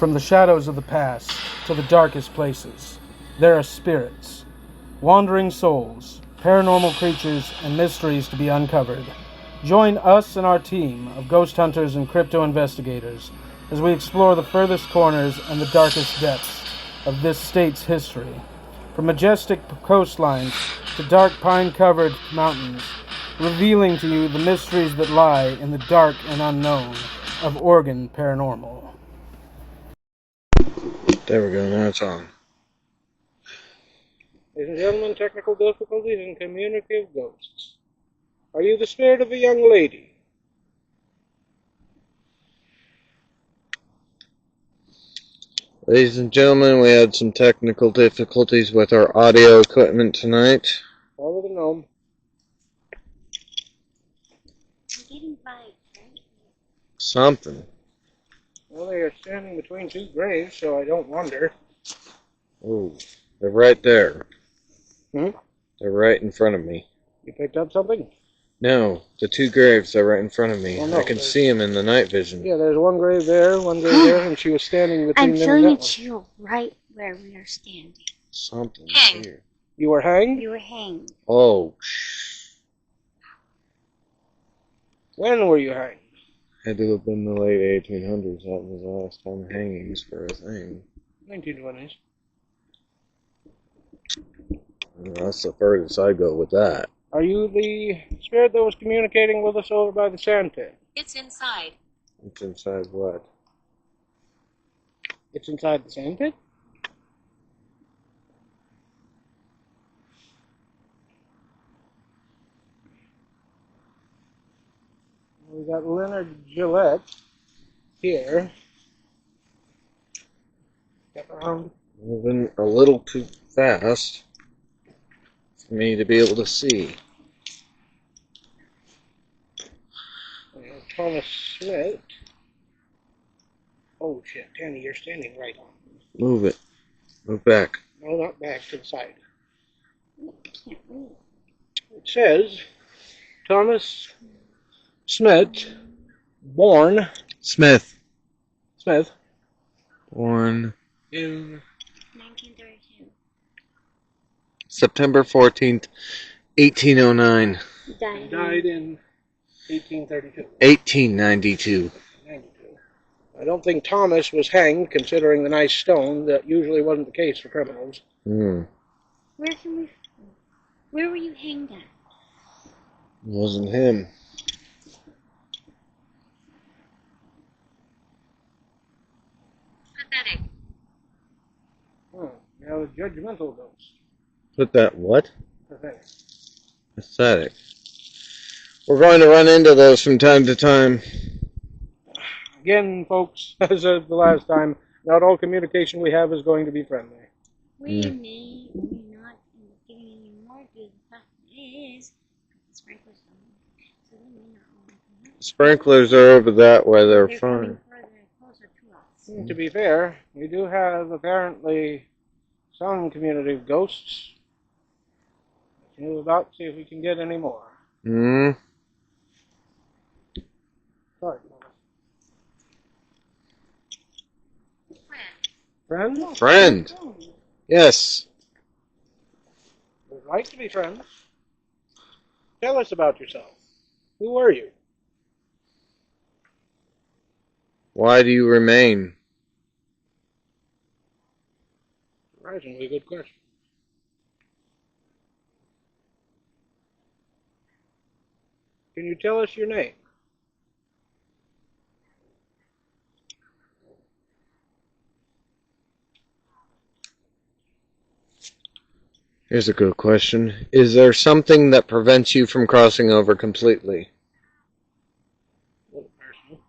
From the shadows of the past to the darkest places, there are spirits, wandering souls, paranormal creatures, and mysteries to be uncovered. Join us and our team of ghost hunters and crypto investigators as we explore the furthest corners and the darkest depths of this state's history. From majestic coastlines to dark pine-covered mountains, revealing to you the mysteries that lie in the dark and unknown of Oregon Paranormal. There we go, now it's on. Ladies and gentlemen, technical difficulties and community of ghosts. Are you the spirit of a young lady? Ladies and gentlemen, we had some technical difficulties with our audio equipment tonight. Over the gnome. I'm getting vibes, right? Something. Well, they are standing between two graves, so I don't wonder. Oh, they're right there. Hmm? They're right in front of me. You picked up something? No, the two graves are right in front of me. Oh, no, I can see them in the night vision. Yeah, there's one grave there, and she was standing between I'm them feeling and a that one. chill right where we are standing. Something's here. You were hanged? You were hanged. Oh, When were you hanged? had to have been the late 1800s. That was the last time hangings were a thing. 1920s. That's the furthest I go with that. Are you the spirit that was communicating with us over by the sand pit? It's inside. It's inside what? It's inside the sand pit? We got Leonard Gillette here. Step around. Moving a little too fast for me to be able to see. Thomas Smith. Oh shit, Danny, you're standing right on. Move it. Move back. No, not back, to the side. Can't read. It says Thomas Smith, born Smith. Born in 1932. September 14th, 1809. died in 1832. 1892. 92. I don't think Thomas was hanged, considering the nice stone. That usually wasn't the case for criminals. Hmm. Where were you hanged at? Wasn't him. Pathetic. Oh, now the judgmental ghost. Put that what? Pathetic. Pathetic. We're going to run into those from time to time. Again, folks, as of the last time, not all communication we have is going to be friendly. We may or may not end up getting any more good. The fact is, the sprinklers on, so they may not all come out. Sprinklers are over that way. They're They're fine. coming further and closer to us. To be fair, we do have apparently some community of ghosts. We're about to see if we can get any more. Hmm. Sorry. Friend. Friends? Friend. Yes. We'd like to be friends. Tell us about yourself. Who are you? Why do you remain? Surprisingly good question. Can you tell us your name? Here's a good question. Is there something that prevents you from crossing over completely? A little personal.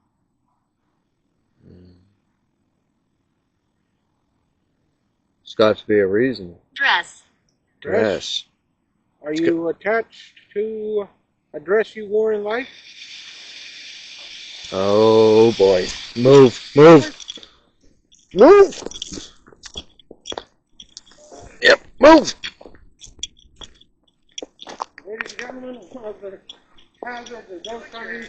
There's got to be a reason. Dress. Dress. Are you attached to a dress you wore in life? Oh boy. Move. Move. Move. Yep. Move. Ladies and gentlemen, of the hazard of ghost hunting,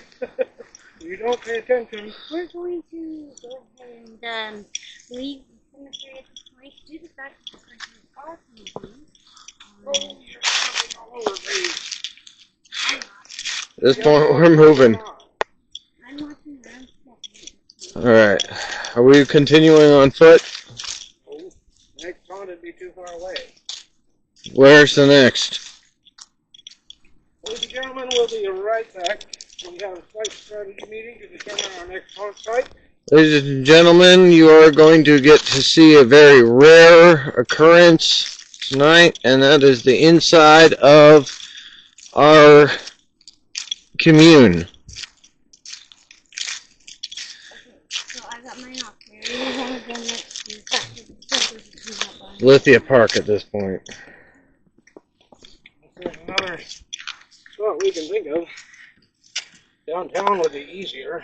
You don't pay attention. We're going to go ahead and leave the cemetery at this point due to the fact that the country are moving. Oh, you're jumping all over me. I'm not. At this point, we're moving. I'm watching around stepping. Alright. Are we continuing on foot? Oh, next time it'd be too far away. Where's the next? Ladies and gentlemen, we'll be right back. We have a site strategy meeting to determine our next haunt site. Ladies and gentlemen, you are going to get to see a very rare occurrence tonight, and that is the inside of our commune. So I got mine off there. We haven't done that. Lithia Park at this point. There's another spot we can think of. Downtown would be easier.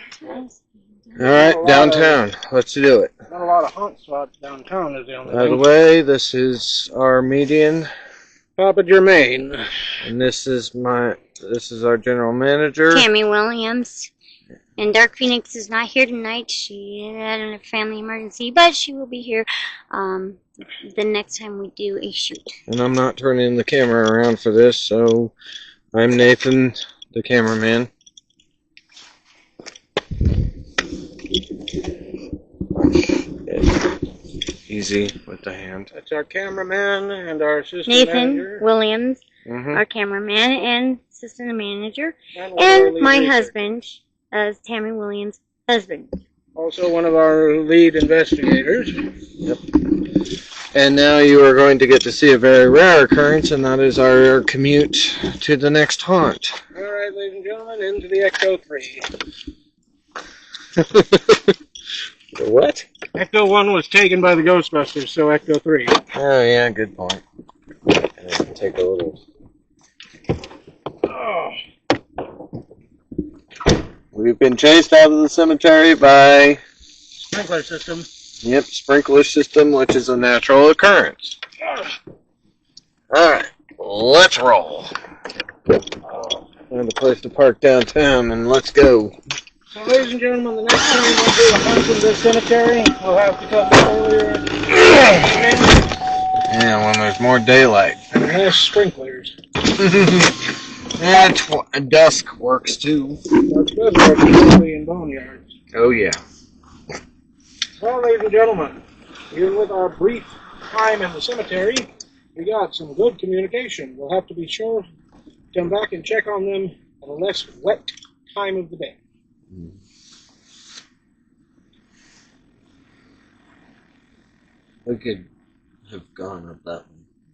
Alright, downtown. Let's do it. Not a lot of haunt spots downtown is the only By the thing. way, this is our median, Papa Germain. and this is our general manager. Tammy Williams. And Dark Phoenix is not here tonight. She had a family emergency, but she will be here the next time we do a shoot. And I'm not turning the camera around for this, so I'm Nathan, the cameraman. Easy with the hand. That's our cameraman and our assistant Nathan manager. Williams, Mm-hmm. our cameraman and assistant manager, And one of our and lead my researchers. husband, as Tammy Williams' husband. Also one of our lead investigators. Yep. And now you are going to get to see a very rare occurrence, and that is our commute to the next haunt. All right, ladies and gentlemen, into the Ecto 3. What? Ecto 1 was taken by the Ghostbusters, so Ecto 3. Oh yeah, good point. And take a little. Oh, We've been chased out of the cemetery by, sprinkler system. yep, sprinkler system, which is a natural occurrence. Alright, let's roll. Find a place to park downtown and let's go. So, ladies and gentlemen, the next time we'll do a hunt in this cemetery, we'll have to come earlier Yeah, when there's more daylight. and less sprinklers. Yeah, dusk works too. That's good for particularly in boneyards. Oh yeah. Well, ladies and gentlemen, even with our brief time in the cemetery, we got some good communication. We'll have to be sure to come back and check on them at a less wet time of the day. We could have gone up that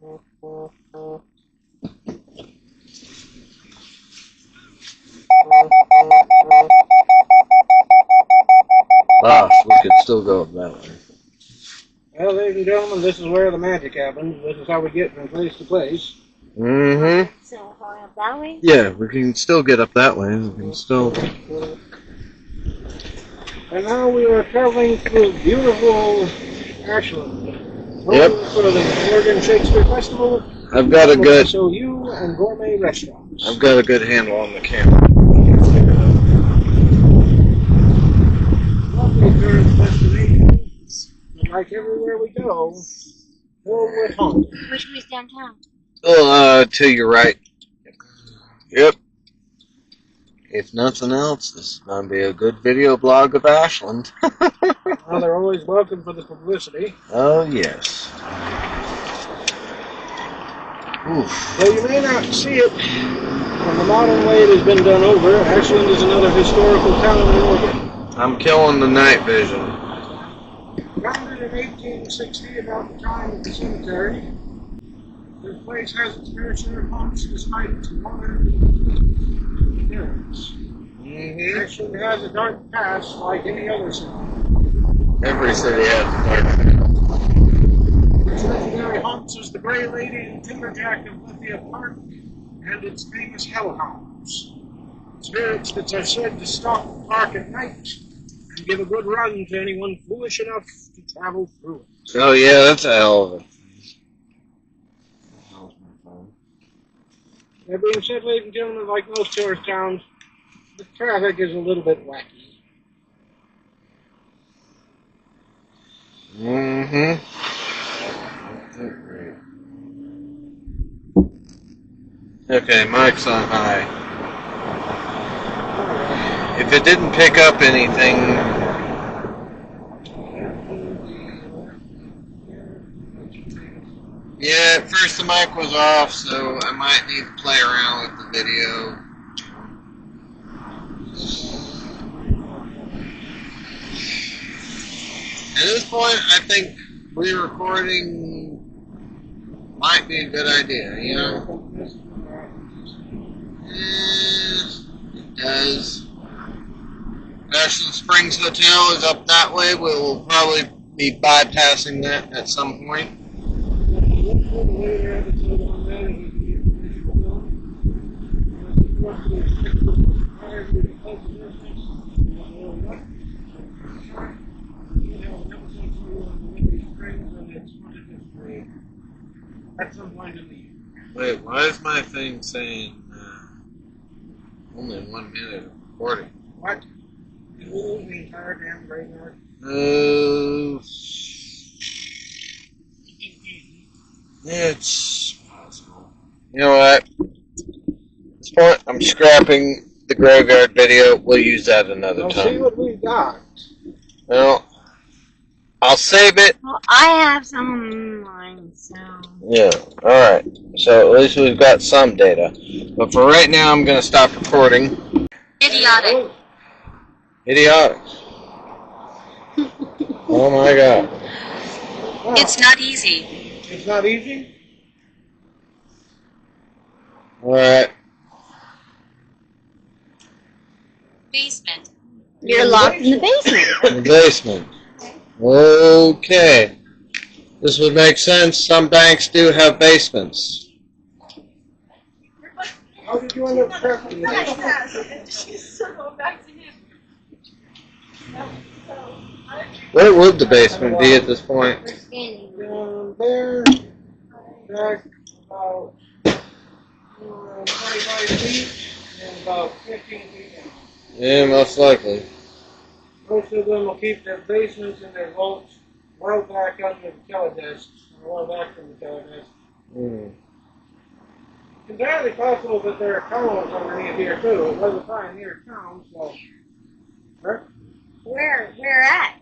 one. We could still go up that way. Well, ladies and gentlemen, this is where the magic happens. This is how we get from place to place. Mm-hmm. So, going up that way? Yeah, we can still get up that way. We can still. And now we are traveling through beautiful Ashland. Yep. Home for the Oregon Shakespeare Festival. I've got a good. SOU and gourmet restaurants. I've got a good handle on the camera. Lovely tourist destinations. And like everywhere we go, filled with haunting. Which way's downtown? To your right. Yep. If nothing else, this is gonna be a good video blog of Ashland. Well, they're always welcome for the publicity. Oh yes. Oof. Though you may not see it from the modern way it has been done over, Ashland is another historical town in Oregon. I'm killing the night vision. Founded in 1860, about the time of the cemetery, this place has its fair share of haunts despite its modern appearance. Mm-hmm. Ashland has a dark past like any other city. Every city has Its legendary haunts is the Gray Lady and Timberjack of Lithia Park and its famous hellhounds. Spirits that are said to stalk the park at night and give a good run to anyone foolish enough to travel through it. Oh yeah, that's a hell of a. That being said, ladies and gentlemen, like most tourist towns, the traffic is a little bit wacky. Mm-hmm. Okay, mic's on high. If it didn't pick up anything, yeah, at first the mic was off, so I might need to play around with the video. At this point, I think re-recording might be a good idea, you know? It does. Ashland Springs Hotel is up that way. We'll probably be bypassing that at some point. At some point in the year. Wait, why is my thing saying only 1 minute of recording? What? Did we lose the entire damn graveyard? It's possible. You know what? At this point, I'm scrapping the graveyard video. We'll use that another We'll time. see what we got. Well, I'll save it. Well, I have some on mine, so. Yeah, alright. So at least we've got some data. But for right now, I'm going to stop recording. Idiotic. Idiotic. Oh my god. Wow. It's not easy. It's not easy? Alright. Basement. You're locked in the basement. In the basement. Okay. This would make sense. Some banks do have basements. How did you end up trapping the basement? Where would the basement be at this point? Down there, back about 25 feet and about 15 feet down. Yeah, most likely. Most of them will keep their basements and their vaults well back under the teledesks, or well back from the teledesks. Hmm. It's entirely possible that there are tunnels underneath here too. It was a pioneer town, so. Huh? Where at?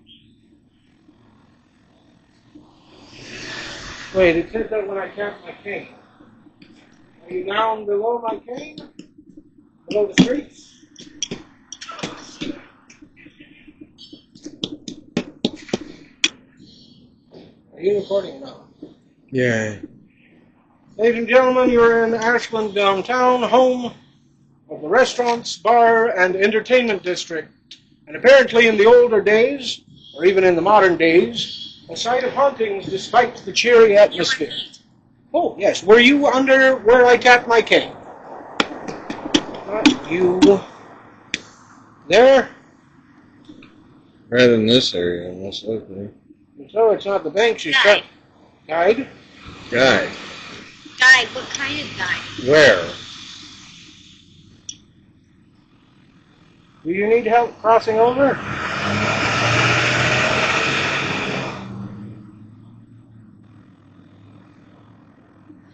Wait, it said that when I tapped my cane. Are you down below my cane? Below the streets? Are you recording now? Yeah. Ladies and gentlemen, you're in Ashland downtown, home of the restaurants, bar, and entertainment district. And apparently in the older days, or even in the modern days, a site of hauntings despite the cheery atmosphere. Oh, yes. Were you under where I tapped my cane? Not you. There? Right in this area, most likely. So it's not the bank she's got. Guide? Guy. Guide? What kind of guide? Where? Do you need help crossing over?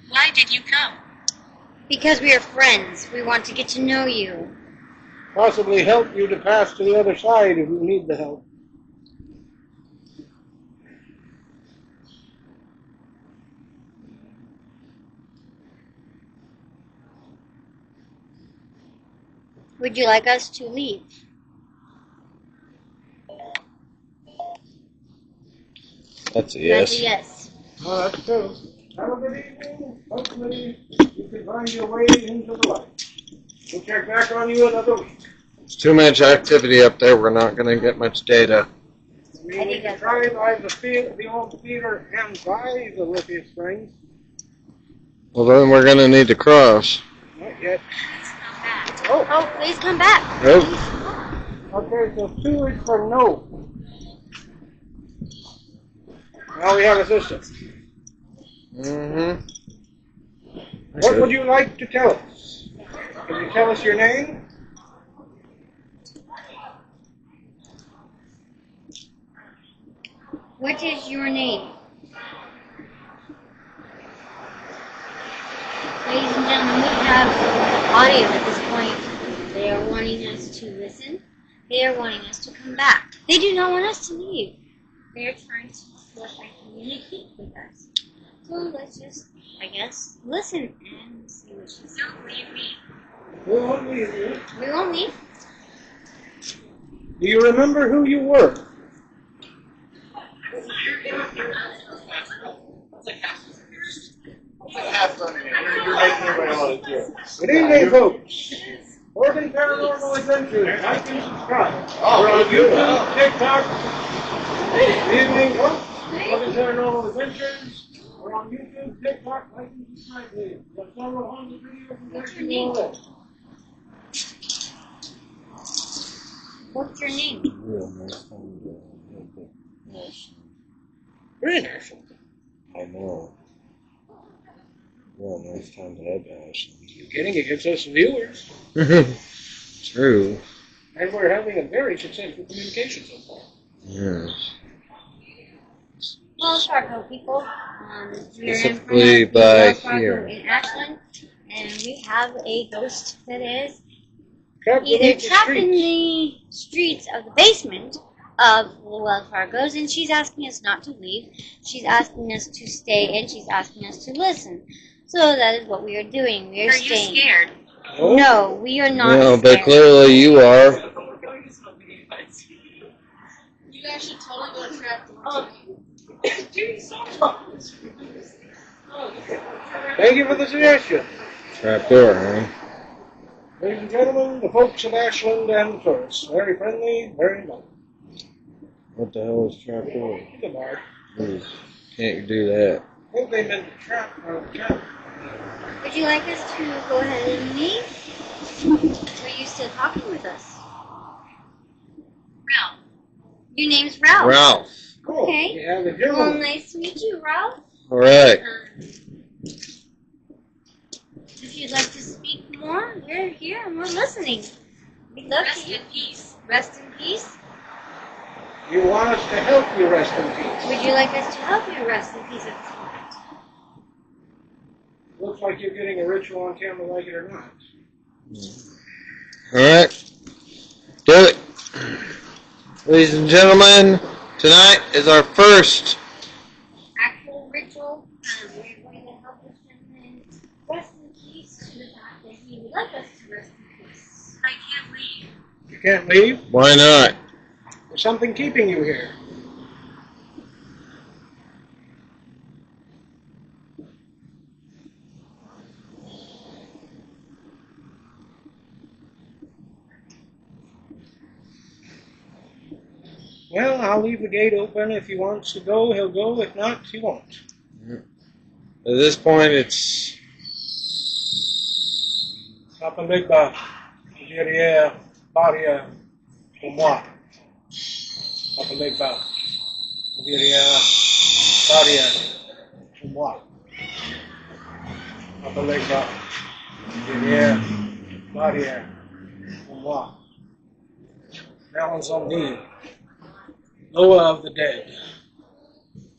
Why did you come? Because we are friends. We want to get to know you. Possibly help you to pass to the other side if you need the help. Would you like us to leave? That's a That's yes. a yes. Oh, that's true. Have a good evening. Hopefully you can find your way into the light. We'll check back on you another week. There's too much activity up there. We're not going to get much data. We can try by the old theater and by the Lithium Springs. Well, then we're going to need to cross. Not yet. Oh, please come back. Nope. Okay, so 2 is for no. Now we have a system. Mm-hmm. What would you like to tell us? Can you tell us your name? What is your name? Ladies and gentlemen, we have audio at this point. They are wanting us to listen. They are wanting us to come back. They do not want us to leave. They are trying to let and communicate with us. So let's just, I guess, listen and see what she says. Don't leave me. We won't leave you. We won't leave. Do you remember who you were? Good evening, folks. Oregon Paranormal Adventures. Like and subscribe. We're on YouTube, TikTok. Good evening, folks. Oregon Paranormal Adventures. We're on YouTube, TikTok. Like and subscribe, please. We have several hundred videos. What's your name? What's your name? Very nice. I know. Well, nice time to have Ashland. You're kidding? It gets us viewers. True. And we're having a very successful communication so far. Yes. Wells Fargo people. We're Specifically in front of by Wells Fargo here. in Ashland, and we have a ghost that is Trapped either beneath the trapped in streets. the streets of the basement of the Wells Fargo's, and she's asking us not to leave. She's asking us to stay, and she's asking us to listen. So that is what we are doing. We are Are you staying. scared? Oh, No, we are not No, scared. but clearly you are. You guys should totally go trap the thank you for the suggestion. Trap door, huh? Ladies and gentlemen, the folks of Ashland and the tourists. Very friendly, very nice. What the hell is trap door? Good Lord. Ooh, can't do that. I think they meant to trap. Would you like us to go ahead and leave? Or are you still talking with us? Ralph. Your name's Ralph. Ralph. Cool. Okay. We have a Well, gentleman. nice to meet you, Ralph. All right. If you'd like to speak more, we're here and we're listening. We'd love Rest to in peace. rest in peace. You want us to help you rest in peace. Would you like us to help you rest in peace at this moment? Looks like you're getting a ritual on camera, like it or not. All right. Do it. Ladies and gentlemen, tonight is our first. Actual ritual. We're going to help this gentleman rest in peace to the fact that he would like us to rest in peace. I can't leave. You can't leave. Why not? There's something keeping you here. Well, I'll leave the gate open. If he wants to go, he'll go. If not, he won't. At this point, it's. Papa Legba, derrière, barrière, pour moi. Papa Legba, derrière, barrière, pour moi. Papa Legba, derrière, barrière, pour moi. Balance on me. Noah of the dead,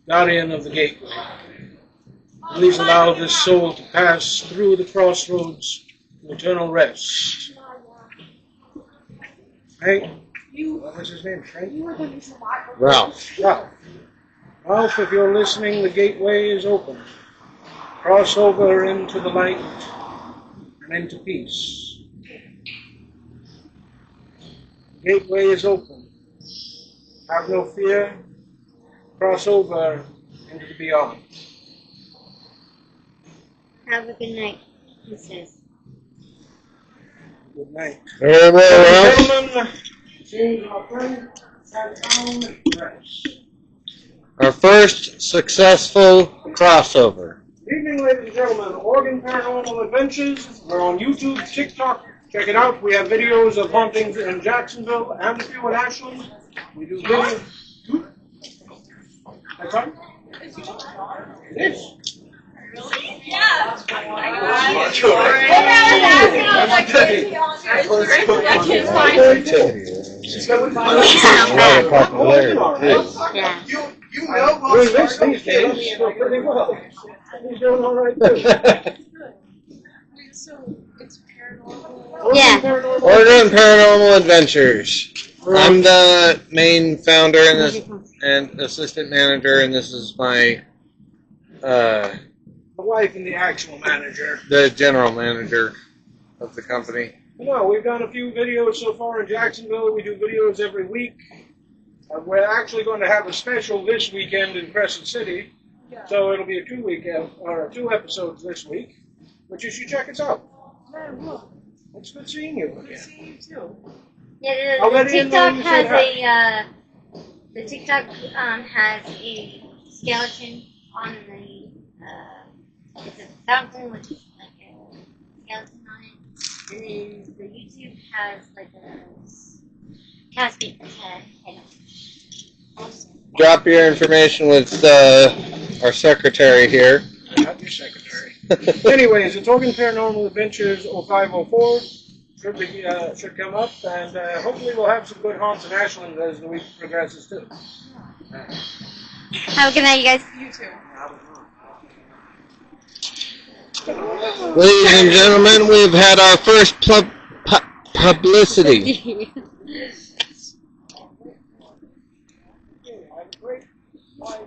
guardian of the gateway. Please allow this soul to pass through the crossroads to eternal rest. Hank, what was his name? Frank? Ralph. Ralph. Ralph, if you're listening, the gateway is open. Cross over into the light and into peace. The gateway is open. Have no fear. Cross over into the beyond. Have a good night, he says. Good night. Very well, Ralph. Gentlemen, seems our friend has found rest. Our first successful crossover. Good evening, ladies and gentlemen. Oregon Paranormal Adventures. We're on YouTube, TikTok. Check it out. We have videos of hauntings in Jacksonville and a few in Ashland. We do videos. That's right? Yes. Popularity, too. Yeah. You know Doing this these days so pretty well. He's doing all right too. Wait, so it's paranormal? Yeah. We're doing Paranormal Adventures. I'm the main founder and assistant manager, and this is my The wife and the actual manager. the general manager of the company. No, we've done a few videos so far in Jacksonville. We do videos every week. We're actually going to have a special this weekend in Crescent City, so it'll be a 2 episodes this week. But you should check us out. Yeah, well, It's good seeing you good again. seeing you too. Yeah, I'll the let Ian know TikTok you has said the TikTok has a skeleton on the it's a fountain with like a skeleton on it, and then the YouTube has like a casket with head on it. Drop your information with our secretary here. Not your secretary. Anyways, it's Oregon Paranormal Adventures 0504 should come up, and hopefully we'll have some good haunts in Ashland as the week progresses too. Have a good night, you guys. You too. Ladies and gentlemen, we've had our first publicity.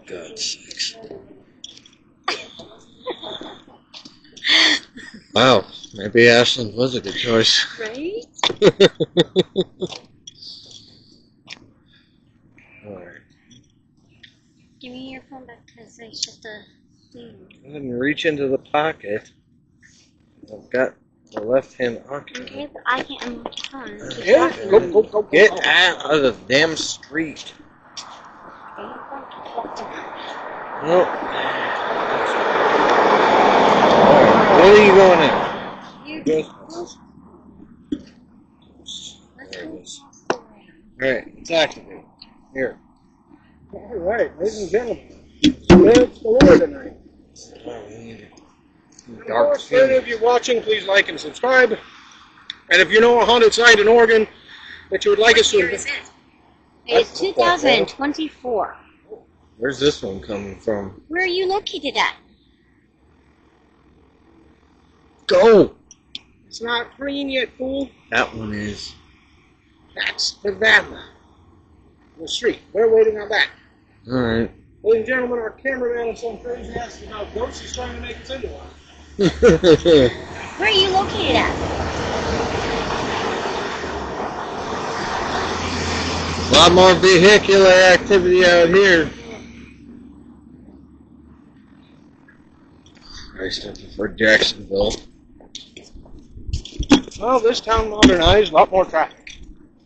God's sakes. Wow, maybe Ashland was a good choice. Right? Alright. Give me your phone back because I shut the thing. Go ahead and reach into the pocket. I've got the left-hand occupied. Okay, but I can't unlock your phone. It's just Yeah, locking. go. Get out of the damn street. Nope. Alright, where are you going in? You There it is. Alright, it's activated. Here. All right, ladies and gentlemen, it's the Lord tonight. Dark For any of you watching, please like and subscribe. And if you know a haunted site in Oregon that you would like us to it? It's 2024. Where's this one coming from? Where are you located at? Go! It's not green yet, fool. That one is. That's the van. The street. We're waiting on that. Alright. Ladies and gentlemen, our cameraman is some crazy ass about ghosts. He's trying to make us into one. Where are you located at? A lot more vehicular activity out here. Christ, I prefer Jacksonville. Well, this town modernized, a lot more traffic.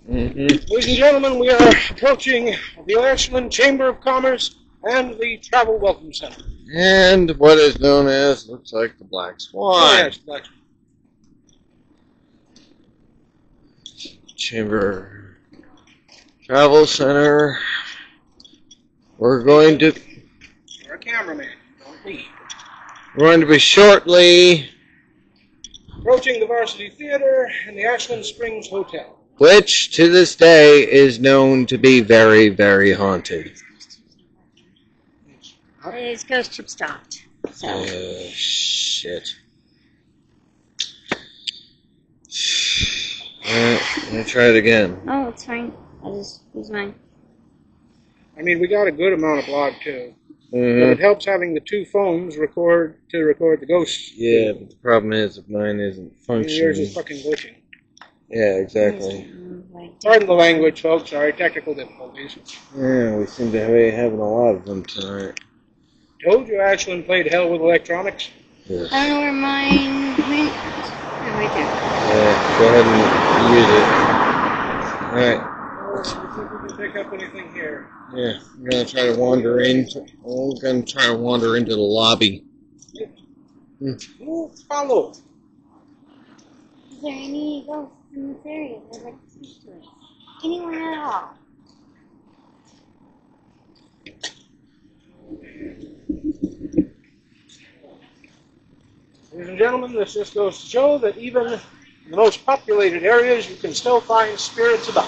Mm-hmm. Ladies and gentlemen, we are approaching the Ashland Chamber of Commerce and the Travel Welcome Center. And what is known as, looks like the Black Swan. Yes, Black Swan. Chamber Travel Center. We're going to You're a cameraman. Don't leave. We're going to be shortly, Approaching the Varsity Theater and the Ashland Springs Hotel. which to this day is known to be very, very haunted. His ghost ship stopped. So. Shit. Alright, let me try it again. Oh, it's fine. I just use mine. I mean, we got a good amount of blog too. But Mhm. it helps having the two phones record the ghosts. Yeah, but the problem is if mine isn't Yours functioning. is fucking glitching. Yeah, exactly. Pardon the language, folks. Sorry, technical difficulties. Yeah, we seem to be having a lot of them tonight. Told you Ashland played hell with electronics. Yes. I don't know where mine went. Oh, right there. Yeah, go ahead and use it. Alright. See if we can pick up anything here. Yeah, I'm gonna try to wander into. I'm gonna try to wander into the lobby. We'll follow. Is there any ghosts in this area that I'd like to speak to? Anyone at all? Ladies and gentlemen, this just goes to show that even in the most populated areas, you can still find spirits about.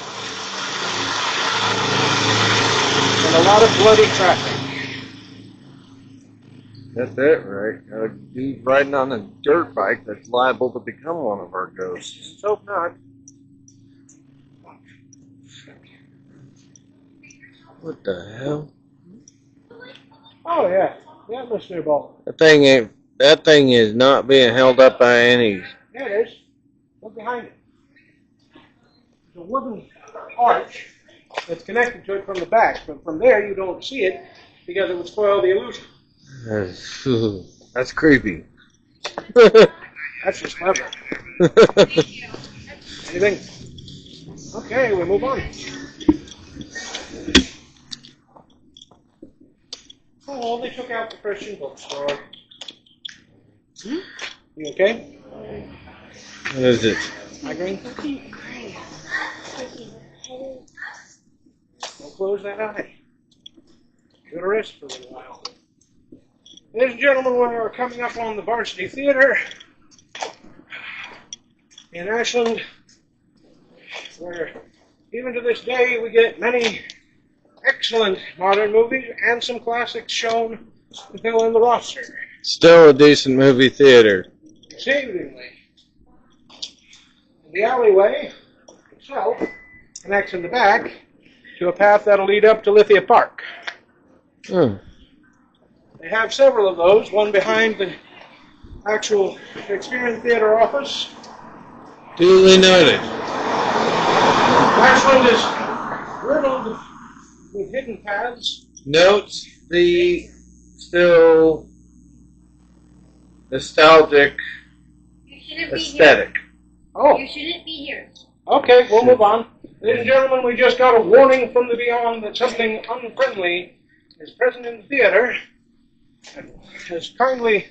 And a lot of bloody traffic. That's it, right? A dude riding on a dirt bike that's liable to become one of our ghosts. Let's hope not. What the hell? Oh yeah, the atmosphere ball. That thing is not being held up by any. There it is. Look behind it. There's a wooden arch that's connected to it from the back, but from there you don't see it because it would spoil the illusion. That's creepy. That's just clever. Anything? Okay, we'll move on. Oh, they took out the Christian bookstore. You okay? What is it? Migraine? Don't close that eye. Give it a rest for a little while. Ladies and gentlemen, we are coming up on the Varsity Theater in Ashland, where even to this day we get many excellent modern movies and some classics shown to fill in the roster. Still a decent movie theater. Exceedingly. The alleyway itself connects in the back to a path that'll lead up to Lithia Park. Hmm. They have several of those, one behind the actual Shakespearean Theater office. Duly noted. Ashland is riddled with hidden paths. Notes the still nostalgic You shouldn't be here. aesthetic. Oh, You shouldn't be here. okay, we'll move on. Ladies and gentlemen, we just got a warning from the beyond that something unfriendly is present in the theater and has kindly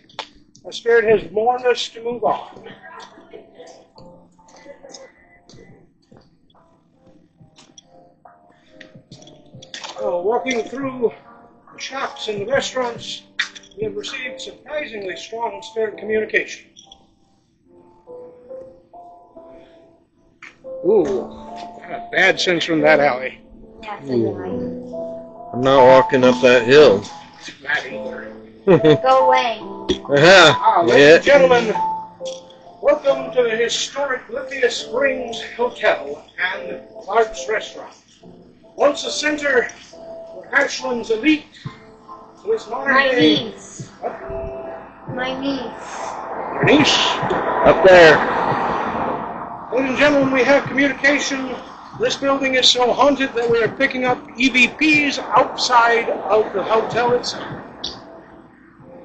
spirit has warned us to move on. Walking through the shops and the restaurants, we have received surprisingly strong spirit communication. Ooh, got a bad sense from that alley. Yeah, so do I. I'm not walking up that hill. That either. Go away. Ladies and gentlemen, welcome to the historic Lithia Springs Hotel and Clark's Restaurant. Once a center for Ashland's elite, to its modern My day. niece. What? My niece. Your niece? Up there. Ladies and gentlemen, we have communication. This building is so haunted that we are picking up EVPs outside of the hotel itself.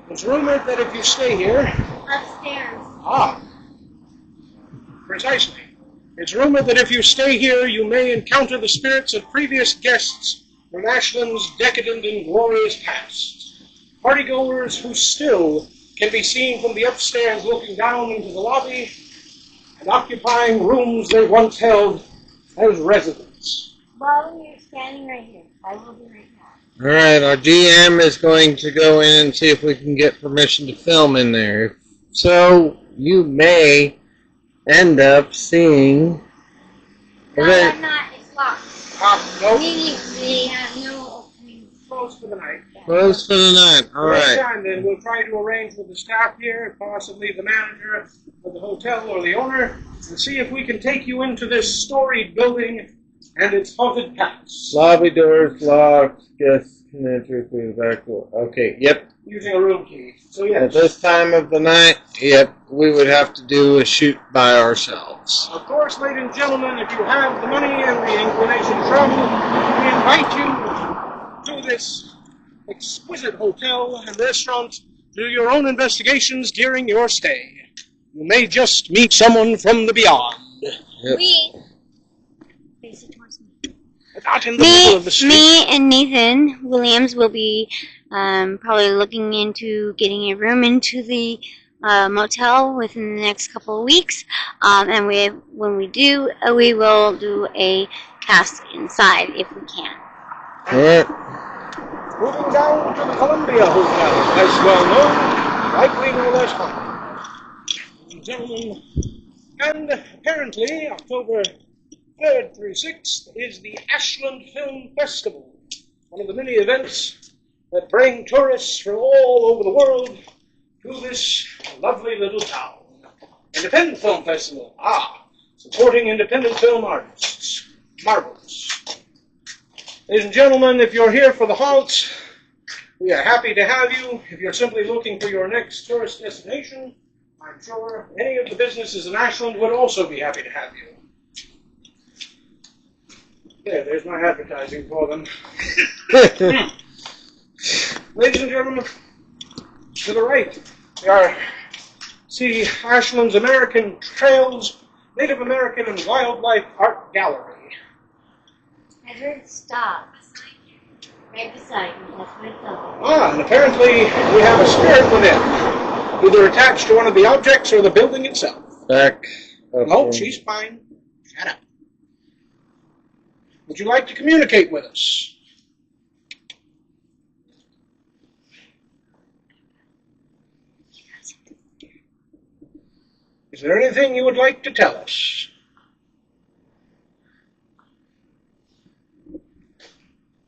It's rumored that if you stay here, Upstairs. precisely. It's rumored that if you stay here, you may encounter the spirits of previous guests from Ashland's decadent and glorious past. Partygoers who still can be seen from the upstairs looking down into the lobby and occupying rooms they once held as residents. Well, you're standing right here. I will be right back. Alright, our GM is going to go in and see if we can get permission to film in there. So, you may end up seeing... No, I'm not. It's locked. Nope. Meaning they have no opening. Closed for the night. Closed for the night. Next Alright. time, then, we'll try to arrange with the staff here, possibly the manager of the hotel or the owner, and see if we can take you into this storied building and its haunted past. Lobby doors locked. Guests can enter through the back door. Okay, yep. Using a room key. So, At yes. this time of the night, yep, we would have to do a shoot by ourselves. Of course, ladies and gentlemen, if you have the money and the inclination to travel, we invite you to this exquisite hotel and restaurant. Do your own investigations during your stay. You may just meet someone from the beyond. Yep. Face it towards me. Not in the middle of the street. Me and Nathan Williams will be probably looking into getting a room into the motel within the next couple of weeks. And when we do, we will do a cast inside if we can. Alright. Moving down to the Columbia Hotel, less well known, likely no less haunted. Ladies and gentlemen, and apparently October 3rd through 6th is the Ashland Film Festival, one of the many events that bring tourists from all over the world to this lovely little town. Independent Film Festival. Supporting independent film artists. Marvelous. Ladies and gentlemen, if you're here for the haunts, we are happy to have you. If you're simply looking for your next tourist destination, I'm sure any of the businesses in Ashland would also be happy to have you. There's my advertising for them. Ladies and gentlemen, to the right, we are see Ashland's American Trails, Native American and Wildlife Art Gallery. I heard stop. Right beside me, that's what I thought. And apparently we have a spirit within, either attached to one of the objects or the building itself. Back. No, she's fine. Shut up. Would you like to communicate with us? Is there anything you would like to tell us?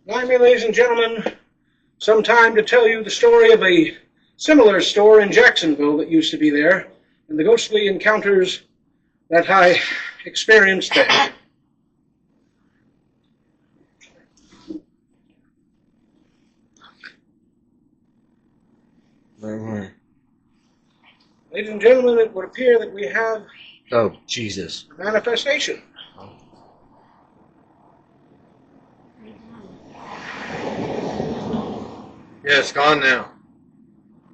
Allow me, ladies and gentlemen, some time to tell you the story of a similar store in Jacksonville that used to be there, and the ghostly encounters that I experienced there. Ladies and gentlemen, it would appear that we have Oh, Jesus. a manifestation. Yeah, it's gone now.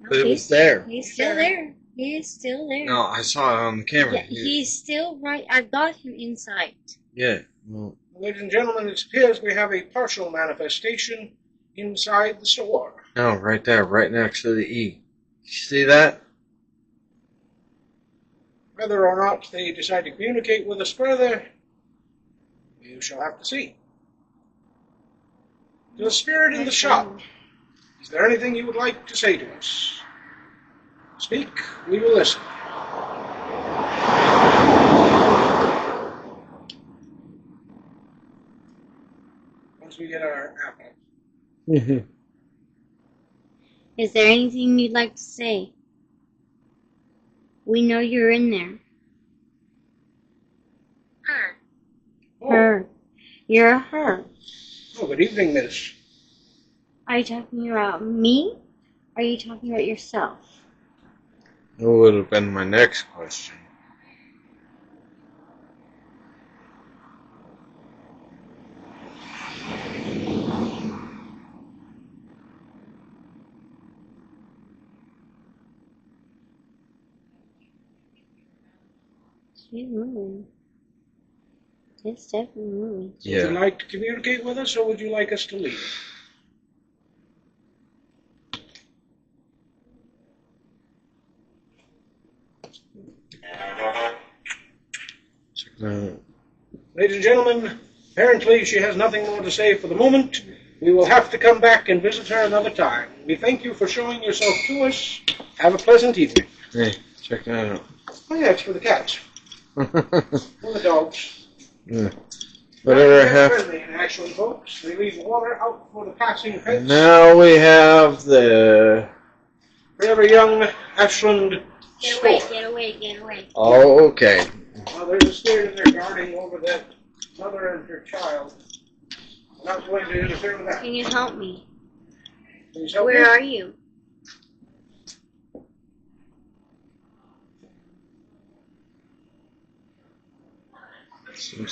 But it was there. He's still there. He is still there. No, I saw it on the camera. Yeah, he's still right. I've got him in sight. Yeah. Well, Ladies and gentlemen, it appears we have a partial manifestation inside the store. no, right there, right next to the E. You see that? Whether or not they decide to communicate with us further, you shall have to see. To the spirit in the shop, is there anything you would like to say to us? Speak, we will listen. Once we get our apple. Is there anything you'd like to say? We know you're in there. Her. Oh. Her. You're a her. Oh, good evening, miss. Are you talking about me? Or are you talking about yourself? That would have been my next question. She's moving. It's definitely moving. Would you like to communicate with us, or would you like us to leave? Ladies and gentlemen, apparently she has nothing more to say for the moment. We will have to come back and visit her another time. We thank you for showing yourself to us. Have a pleasant evening. Hey, check that out. Oh yeah, it's for the cats. For the dogs. Yeah. Whatever I They're have. friendly in Ashland, folks. They leave water out for the passing pets. Now we have the. For every young Ashland Get store. away, get away, get away. Oh, okay. Well, there's a spirit in there guarding over that mother and her child. I'm not going to interfere with that. Can you help me? Please help Where me. are you?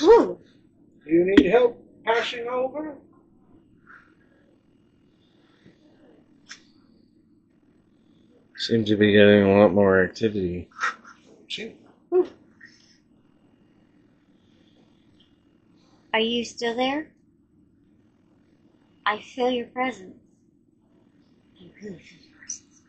Ooh. Do you need help passing over? Seems to be getting a lot more activity. See? Are you still there? I feel your presence. I really feel your presence.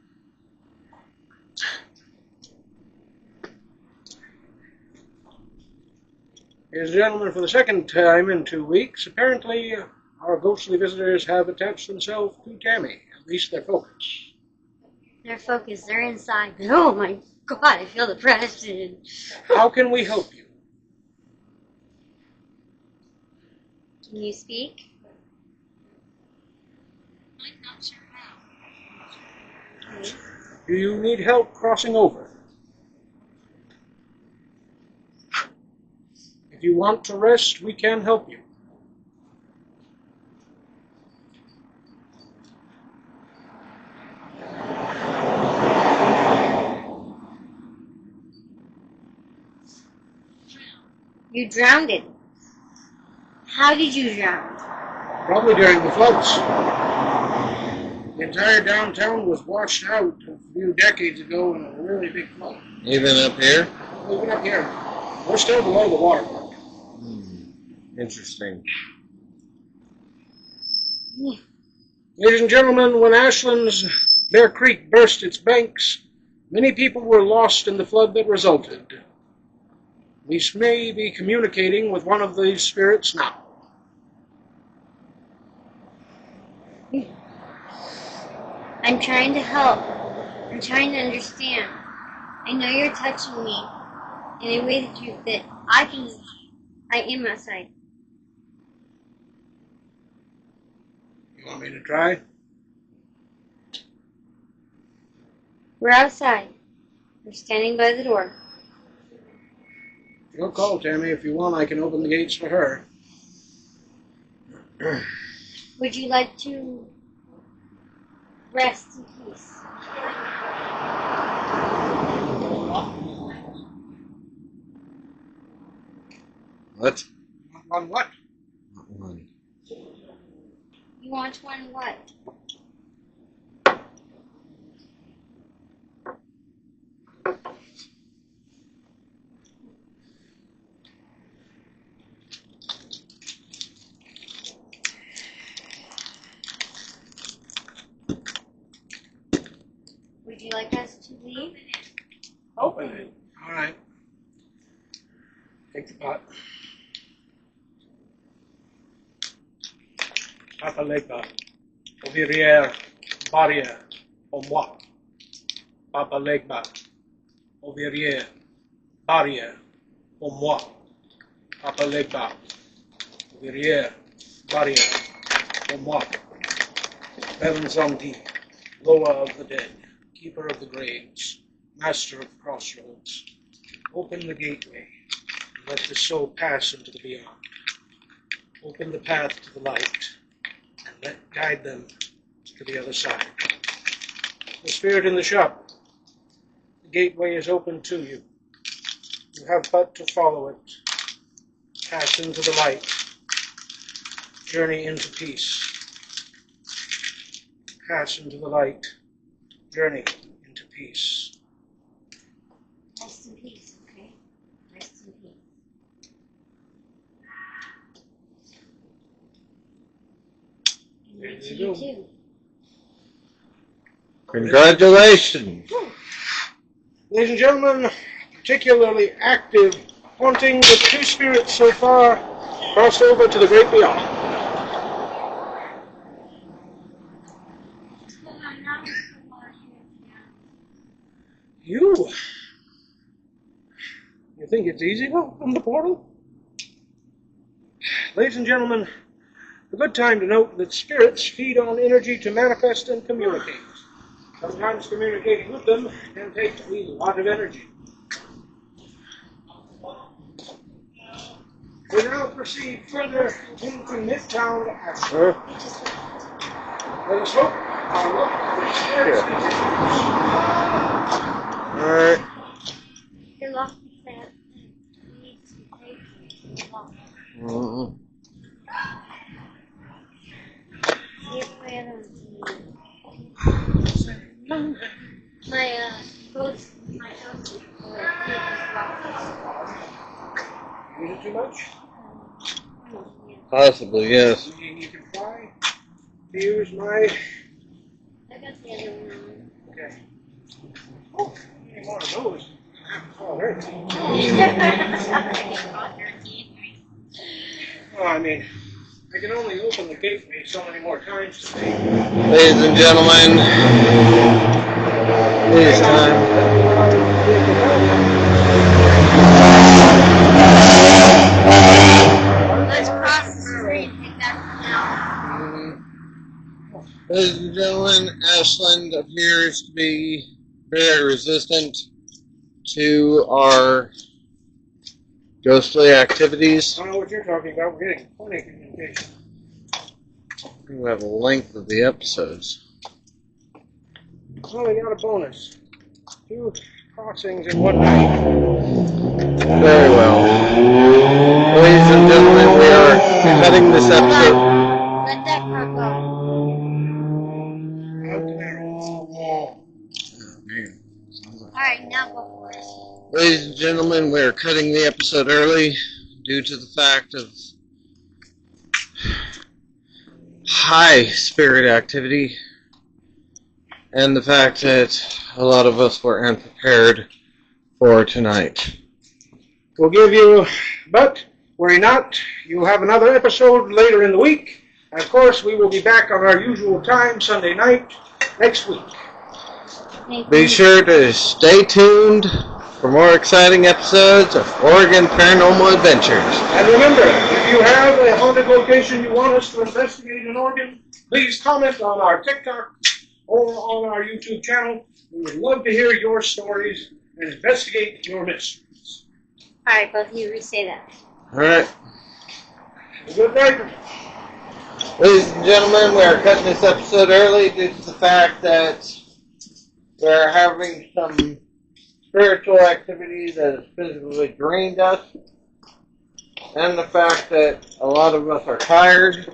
Ladies and gentlemen, for the second time in 2 weeks, apparently our ghostly visitors have attached themselves to Tammy, at least their focus. They're focused, they're inside. But oh my god, I feel the presence. How can we help you? Can you speak? I'm not sure how. out. Do you need help crossing over? If you want to rest, we can help you. You drowned it. How did you drown? Probably during the floods. The entire downtown was washed out a few decades ago in a really big flood. Even up here? Even up here. We're still below the watermark. Interesting. Ladies and gentlemen, when Ashland's Bear Creek burst its banks, many people were lost in the flood that resulted. We may be communicating with one of these spirits now. I'm trying to help. I'm trying to understand. I know you're touching me in a way that I am outside. You want me to try? We're outside. We're standing by the door. Your call, Tammy. If you want, I can open the gates for her. Would you like to rest in peace? What? On what? Not one. You want one what? Would you like us to leave? Open it. All right. Take the pot. Papa Legba, Ouvrière, Barrière, pour moi. Papa Legba, Ouvrière, Barrière, pour moi. Papa Legba, Ouvrière, Barrière, pour moi. Heaven Zombie, Lower of the dead, Keeper of the graves, Master of crossroads, open the gateway and let the soul pass into the beyond. Open the path to the light and guide them to the other side. The spirit in the shop, the gateway is open to you. You have but to follow it. Pass into the light. Journey into peace. Pass into the light. Journey into peace. Rest in peace, okay? Rest in peace. There And to you you go. too. Congratulations. Ladies and gentlemen, particularly active haunting with two spirits so far crossed over to the great beyond. You think it's easy to open the portal? Ladies and gentlemen, a good time to note that spirits feed on energy to manifest and communicate. Sometimes communicating with them can take a lot of energy. We now proceed further into Midtown Ashland. Let us hope our look for spirits Alright. You're lost in that. You need some paper. Mm-hmm. See if my other one's my ghost Is it too much? Possibly, yes. You can try to use my... I got the other one. Okay. Oh, any more of those? Oh, there. Well, I mean, I can only open the gateway so many more times today. Ladies and gentlemen, it is time. Let's cross the street and take that one out. Ladies and gentlemen, Ashland appears to be very resistant to our ghostly activities. I don't know what you're talking about. We're getting plenty of communication. We have the length of the episodes. Well, we got a bonus. 2 crossings in one night. Very well. Ladies and gentlemen, we are cutting this episode. Let that car go. Alright, now go for it. Ladies and gentlemen, we are cutting the episode early due to the fact of high spirit activity and the fact that a lot of us were unprepared for tonight. We'll give you, but worry not, you'll have another episode later in the week. And of course, we will be back on our usual time, Sunday night, next week. Be sure to stay tuned for more exciting episodes of Oregon Paranormal Adventures. And remember, if you have a haunted location you want us to investigate in Oregon, please comment on our TikTok or on our YouTube channel. We would love to hear your stories and investigate your mysteries. Alright, both of you re-say that. Alright. Good night. Ladies and gentlemen, we are cutting this episode early due to the fact that we're having some spiritual activities that has physically drained us, and the fact that a lot of us are tired.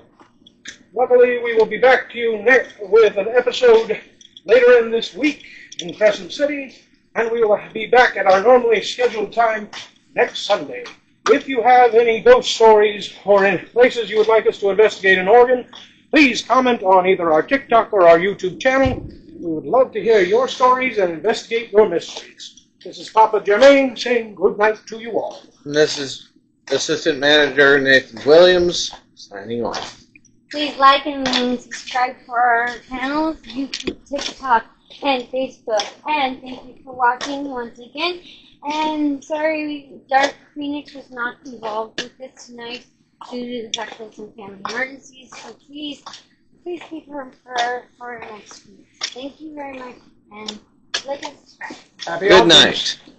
Luckily, we will be back to you next with an episode later in this week in Crescent City, and we will be back at our normally scheduled time next Sunday. If you have any ghost stories or any places you would like us to investigate in Oregon, please comment on either our TikTok or our YouTube channel. We would love to hear your stories and investigate your mysteries. This is Papa Jermaine saying good night to you all. And this is Assistant Manager Nathan Williams signing off. Please like and subscribe for our channels, YouTube, TikTok, and Facebook. And thank you for watching once again. And sorry, Dark Phoenix was not involved with this tonight due to the fact of some family emergencies. So please keep her in prayer for next week. Thank you very much, and like and subscribe. Happy Good holidays. night.